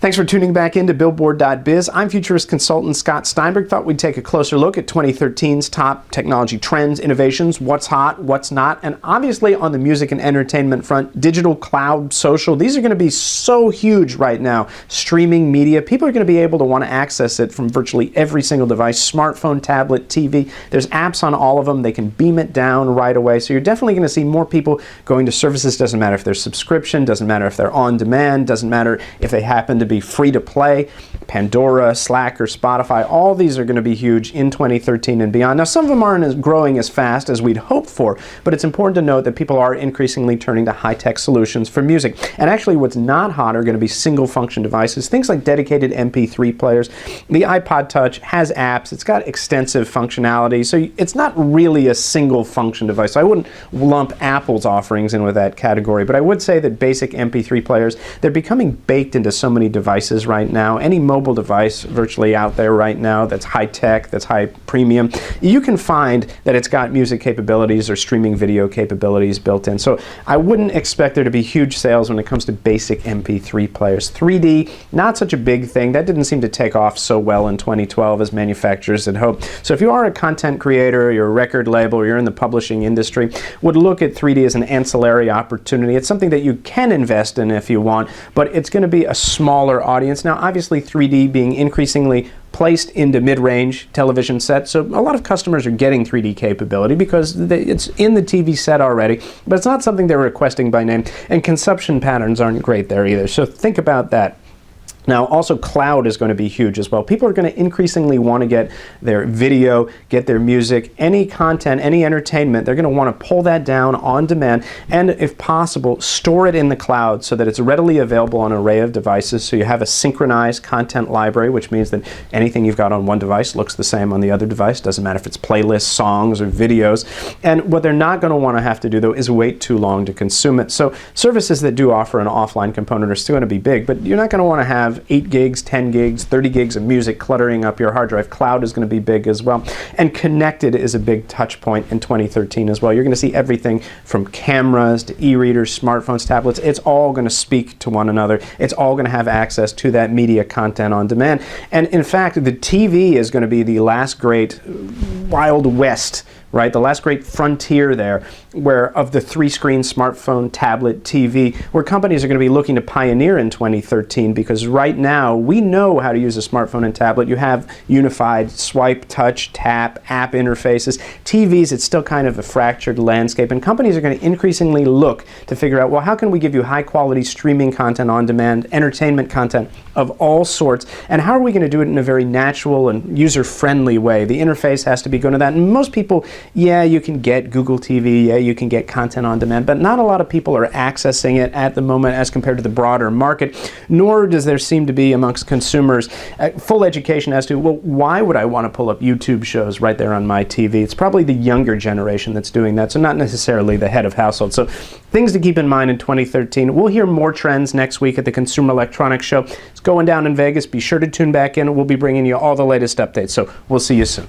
Thanks for tuning back into Billboard.biz. I'm futurist consultant Scott Steinberg. Thought we'd take a closer look at 2013's top technology trends, innovations, what's hot, what's not, and obviously on the music and entertainment front, digital, cloud, social, these are going to be so huge right now. Streaming media, people are going to be able to want to access it from virtually every single device, smartphone, tablet, TV. There's apps on all of them. They can beam it down right away. So you're definitely going to see more people going to services. Doesn't matter if they're subscription, doesn't matter if they're on demand, doesn't matter if they happen to be free to play. Pandora, Slack, or Spotify, all these are going to be huge in 2013 and beyond. Now, some of them aren't as growing as fast as we'd hoped for, but it's important to note that people are increasingly turning to high-tech solutions for music. And actually, what's not hot are going to be single-function devices, things like dedicated MP3 players. The iPod Touch has apps. It's got extensive functionality, so it's not really a single-function device. So I wouldn't lump Apple's offerings in with that category, but I would say that basic MP3 players, they're becoming baked into so many devices right now. Any mobile device virtually out there right now that's high-tech, that's high premium, you can find that it's got music capabilities or streaming video capabilities built in. So I wouldn't expect there to be huge sales when it comes to basic MP3 players. 3D, not such a big thing. That didn't seem to take off so well in 2012 as manufacturers had hoped. So if you are a content creator, you're a record label, or you're in the publishing industry, would look at 3D as an ancillary opportunity. It's something that you can invest in if you want, but it's going to be a smaller audience. Now, obviously 3D being increasingly placed into mid-range television sets, so a lot of customers are getting 3D capability because it's in the TV set already, but it's not something they're requesting by name, and consumption patterns aren't great there either, so think about that. Now, also cloud is going to be huge as well. People are going to increasingly want to get their video, get their music, any content, any entertainment. They're going to want to pull that down on demand and, if possible, store it in the cloud so that it's readily available on an array of devices. So you have a synchronized content library, which means that anything you've got on one device looks the same on the other device. Doesn't matter if it's playlists, songs, or videos. And what they're not going to want to have to do, though, is wait too long to consume it. So services that do offer an offline component are still going to be big, but you're not going to want to have 8 gigs, 10 gigs, 30 gigs of music cluttering up your hard drive. Cloud is going to be big as well. And connected is a big touch point in 2013 as well. You're going to see everything from cameras to e-readers, smartphones, tablets. It's all going to speak to one another. It's all going to have access to that media content on demand. And in fact, the TV is going to be the last great Wild West, right? The last great frontier there, where of the 3-screen smartphone, tablet, TV, where companies are going to be looking to pioneer in 2013, because right now we know how to use a smartphone and tablet. You have unified swipe, touch, tap, app interfaces. TVs, it's still kind of a fractured landscape, and companies are going to increasingly look to figure out, well, how can we give you high-quality streaming content on demand, entertainment content of all sorts, and how are we going to do it in a very natural and user-friendly way? The interface has to be good to that, and most people, yeah, you can get Google TV, yeah, you can get content on demand, but not a lot of people are accessing it at the moment as compared to the broader market, nor does there seem to be amongst consumers full education as to, well, why would I want to pull up YouTube shows right there on my TV? It's probably the younger generation that's doing that, so not necessarily the head of household. So things to keep in mind in 2013. We'll hear more trends next week at the Consumer Electronics Show. It's going down in Vegas. Be sure to tune back in. We'll be bringing you all the latest updates, so we'll see you soon.